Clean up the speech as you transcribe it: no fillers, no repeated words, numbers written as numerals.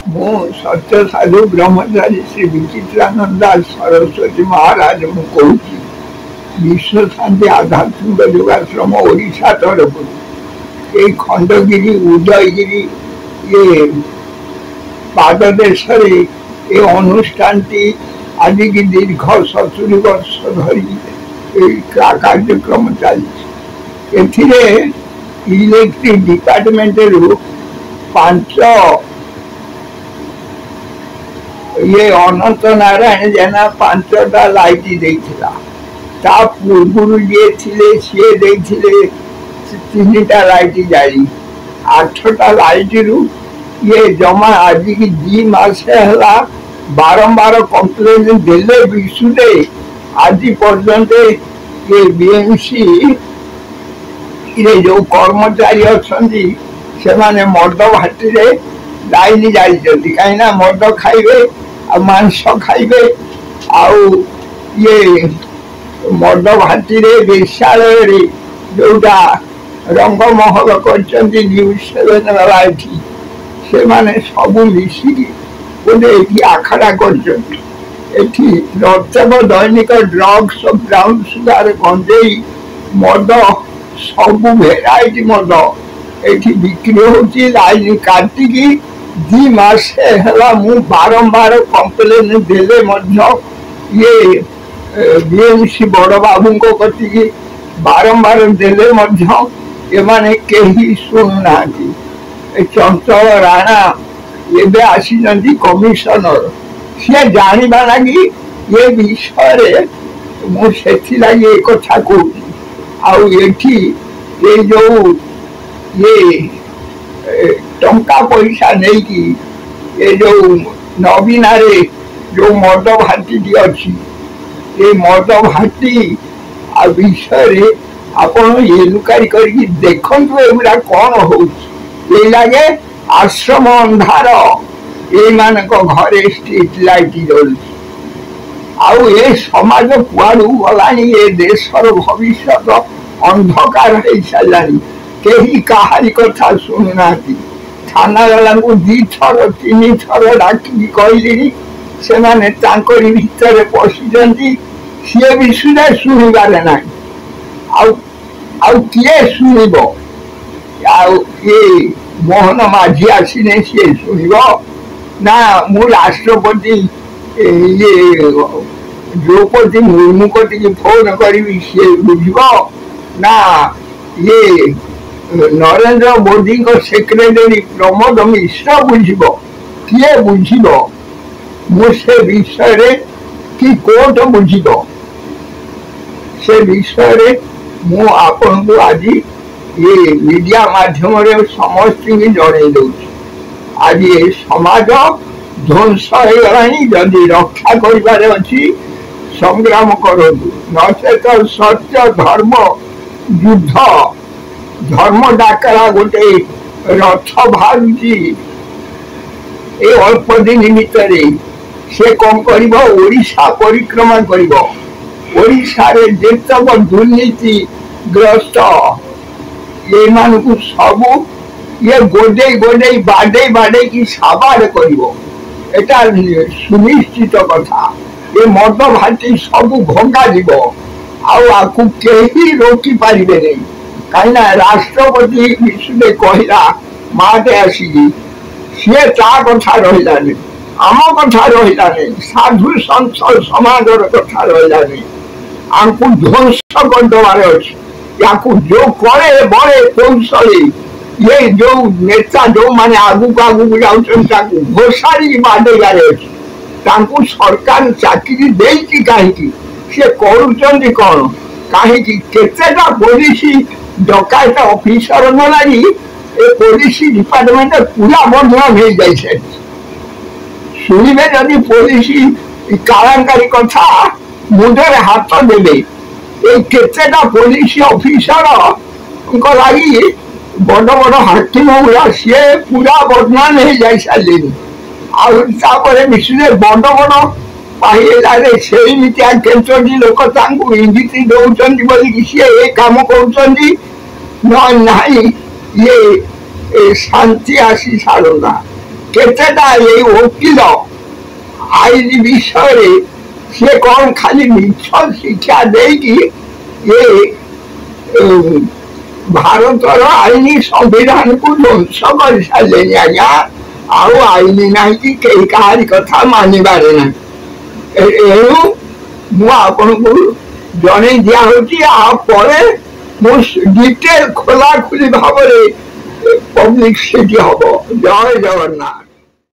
ମୁଁ ସତ୍ୟ ସାଧୁ ବ୍ରହ୍ମଚାରୀ ଶ୍ରୀ ବିଚିତ୍ରାନନ୍ଦ ଦାସ ସରସ୍ୱତୀ ମହାରାଜ ମୁଁ କହୁଛି। ବିଶ୍ୱ ଶାନ୍ତି ଆଧ୍ୟାତ୍ମିକ ଯୋଗାଶ୍ରମ ଓଡ଼ିଶା ତରଫରୁ এই ଖଣ୍ଡଗିରି ଉଦୟଗିରି ପାଦ ଦେଶରେ ଏ ଅନୁଷ୍ଠାନଟି ଆଜିକି ଦୀର୍ଘ 70 ବର୍ଷ ଧରି এই କାର୍ଯ୍ୟକ୍ରମ ଚାଲିଛି। ଏଥିରେ ଇଲେକ୍ଟ୍ରିକ୍ ଡିପାର୍ଟମେଣ୍ଟରୁ 5 ଅନନ୍ତ ନାରାୟଣ ଜେନା 5ଟା ଲାଇଟ୍ ଦେଇଥିଲା। ତା ପୂର୍ବରୁ ଯିଏ ଥିଲେ ସିଏ ଦେଇଥିଲେ 3ଟା ଲାଇଟ୍ ଜାଳି 8ଟା ଲାଇଟ୍ରୁ ଇଏ ଜମା ଆଜିକି 2 ମାସ ହେଲା ବାରମ୍ବାର କମ୍ପ୍ଲେନ୍ ଦେଲେ ବି ସୁଦ୍ଧା ଆଜି ପର୍ଯ୍ୟନ୍ତ ଏ ବିଏମ୍ସି ରେ ଯୋଉ କର୍ମଚାରୀ ଅଛନ୍ତି ସେମାନେ ମଦ ଭାଟିରେ ଲାଇନ୍ ଜାଳିଛନ୍ତି। କାହିଁକିନା ମଦ ଖାଇବେ ଆଉ ମାଂସ ଖାଇବେ ଆଉ ଇଏ ମଦ ଭାଟିରେ ବେଶ୍ୟାଳୟରେ ଯୋଉଟା ରଙ୍ଗମହଲ କରିଛନ୍ତି ନ୍ୟୁଜ୍ 7 ବାଲା ଏଠି ସେମାନେ ସବୁ ମିଶିକି ଗୋଟେ ଏଠି ଆଖଡ଼ା କରିଛନ୍ତି। ଏଠି ପ୍ରତ୍ୟେକ ଦୈନିକ ଡ୍ରଗ୍ସ ବ୍ରାଉନ୍ ସୁଗାର ଗଞ୍ଜେଇ ମଦ ସବୁ ଭେରାଇଟି ମଦ ଏଠି ବିକ୍ରି ହେଉଛି। ଲାଇନ୍ କାଟିକି 2 ମାସ ହେଲା ମୁଁ ବାରମ୍ବାର କମ୍ପ୍ଲେନ୍ ଦେଲେ ମଧ୍ୟ ଇଏ ବିଏମ୍ସି ବଡ଼ ବାବୁଙ୍କ କତିକି ବାରମ୍ବାର ଦେଲେ ମଧ୍ୟ ଏମାନେ କେହି ଶୁଣୁନାହାନ୍ତି। ଏ ଚଞ୍ଚଳ ରାଣା ଏବେ ଆସିଛନ୍ତି କମିଶନର, ସିଏ ଜାଣିବା ଲାଗି ଏ ବିଷୟରେ ମୁଁ ସେଥିଲାଗି ଏ କଥା କହୁଛି। ଆଉ ଏଠି ଏ ଯୋଉ ଟଙ୍କା ପଇସା ନେଇକି ଏ ଯୋଉ ନବୀନାରେ ଯୋଉ ମଦ ଭାଟିଟି ଅଛି ଏ ମଦ ଭାଟି ଆଉ ବିଷୟରେ ଆପଣ ଏନୁକାରି କରିକି ଦେଖନ୍ତୁ ଏଗୁଡ଼ା କ'ଣ ହଉଛି। ଏଇ ଲାଗେ ଆଶ୍ରମ ଅନ୍ଧାର ଏଇମାନଙ୍କ ଘରେ ଷ୍ଟ୍ରିଟ୍ ଲାଇଟ୍ ଜଳୁଛି। ଆଉ ଏ ସମାଜ କୁଆଡ଼ୁ ଗଲାଣି, ଏ ଦେଶର ଭବିଷ୍ୟତ ଅନ୍ଧକାର ହେଇସାରିଲାଣି। କେହି କାହାରି କଥା ଶୁଣୁନାହାନ୍ତି। ଥାନାବାଲାଙ୍କୁ 2 ଥର 3 ଥର ଡାକିକି କହିଲିଣି, ସେମାନେ ତାଙ୍କରି ଭିତରେ ପଶିଛନ୍ତି, ସିଏ ବି ସୁଦ୍ଧା ଶୁଣିବାରେ ନାହିଁ। ଆଉ କିଏ ଶୁଣିବ? ଆଉ ଇଏ ମୋହନ ମାଝି ଆସିନେ ସିଏ ଶୁଣିବ ନା ମୁଁ ରାଷ୍ଟ୍ରପତି ଇଏ ଦ୍ରୌପଦୀ ମୁର୍ମୁ କତିକି ଫୋନ୍ କରିବି ସିଏ ବୁଝିବ ନା ଇଏ ନରେନ୍ଦ୍ର ମୋଦିଙ୍କ ସେକ୍ରେଟାରୀ ପ୍ରମୋଦ ମିଶ୍ର ବୁଝିବ? କିଏ ବୁଝିବ? ମୁଁ ସେ ବିଷୟରେ କି କୋର୍ଟ ବୁଝିବ ସେ ବିଷୟରେ ମୁଁ ଆପଣଙ୍କୁ ଆଜି ଏ ମିଡ଼ିଆ ମାଧ୍ୟମରେ ସମସ୍ତଙ୍କୁ ଜଣେଇ ଦେଉଛି। ଆଜି ଏ ସମାଜ ଧ୍ୱଂସ ହେଇଗଲାଣି। ଯଦି ରକ୍ଷା କରିବାରେ ଅଛି ସଂଗ୍ରାମ କରନ୍ତୁ, ନଚେତ ସତ୍ୟ ଧର୍ମ ଯୁଦ୍ଧ ଧର୍ମ ଡାକରା ଗୋଟେ ରଥ ବାହାରୁଛି ଏ ଅଳ୍ପ ଦିନ ଭିତରେ। ସେ କ'ଣ କରିବ? ଓଡ଼ିଶା ପରିକ୍ରମା କରିବ। ଓଡ଼ିଶାରେ ଯେତକ ଦୁର୍ନୀତିଗ୍ରସ୍ତ ଏମାନଙ୍କୁ ସବୁ ଇଏ ଗୋଡ଼େଇ ବାଡ଼େଇକି ସାବାଡ଼ କରିବ। এটা ସୁନିଶ୍ଚିତ କଥା। ଏ ମଦ ଭାଟି ସବୁ ଭଙ୍ଗାଯିବ ଆଉ ଆକୁ କେହି ରୋକି ପାରିବେନି। କାହିଁକିନା ରାଷ୍ଟ୍ରପତି ବିଷୟରେ କହିଲା ମାଟେ ଆସିକି, ସିଏ ତା କଥା ରହିଲାନି, ଆମ କଥା ରହିଲାନି, ସାଧୁ ସନ୍ଥ ସମାଜର କଥା ରହିଲାନି। ଆମକୁ ଧ୍ୱଂସ କରିଦେବାର ଅଛି। ୟାକୁ ଯୋଉ କଳେ ବଳେ କୌଶଳୀ ଇଏ ଯୋଉ ନେତା ଯୋଉମାନେ ଆଗକୁ ଯାଉଛନ୍ତି ତାକୁ ଘୋଷାରିକି ବାଡ଼େଇବାରେ ଅଛି। ତାଙ୍କୁ ସରକାର ଚାକିରି ଦେଇଛି କାହିଁକି? ସେ କରୁଛନ୍ତି କ'ଣ? କାହିଁକି? କେତେଟା ପୋଲିସ ଡକାୟତ ଅଫିସର ନ ଲାଗି ଏ ପୋଲିସ ଡିପାର୍ଟମେଣ୍ଟ ପୁରା ବଦନାମ ହେଇଯାଇଛି। ଶୁଣିବେ ଯଦି ପୋଲିସ କାଳାଙ୍କାରୀ କଥା ମୁଣ୍ଡରେ ହାତ ଦେବେ। এই କେତେଟା ପୋଲିସ ଅଫିସରଙ୍କ ଲାଗି ବଡ଼ ବଡ଼ ହାକିମ ଗୁଡ଼ା ସିଏ ପୁରା ବଦନାମ ହେଇଯାଇ ସାରିଲେଣି। ଆଉ ତାପରେ ବିଶ୍ୱରେ ବଡ଼ ବଡ଼ ପାଇଲାରେ ସେମିତିଆ କେଞ୍ଚୋଟି ଲୋକ ତାଙ୍କୁ ଇଙ୍ଗିତ ଦେଉଛନ୍ତି ବୋଲିକି ସିଏ ଏ କାମ କରୁଛନ୍ତି। ନାହିଁ ଇଏ ଶାନ୍ତି ଆସି ସାରନ୍ତା। କେତେଟା ଏଇ ଓକିଲ ଆଇନ ବିଷୟରେ ସେ କଣ ଖାଲି ମିଛ ଶିକ୍ଷା ଦେଇକି ଏ ଭାରତର ଆଇନ ସମ୍ବିଧାନକୁ ଧ୍ୱଂସ କରିସାରିଲେଣି ଆଜ୍ଞା। ଆଉ ଆଇନ ନାହିଁ କି କେହି କାହାରି କଥା ମାନିବାରେ ନାହିଁ। ଏଣୁ ମୁଁ ଆପଣଙ୍କୁ ଜଣେଇ ଦିଆହଉଛି ଆ ପରେ ମୁଁ ଡିଟେଲ ଖୋଲାଖୋଲି ଭାବରେ ପବ୍ଲିସିଟି ହବ। ଜୟ ଜଗନ୍ନାଥ।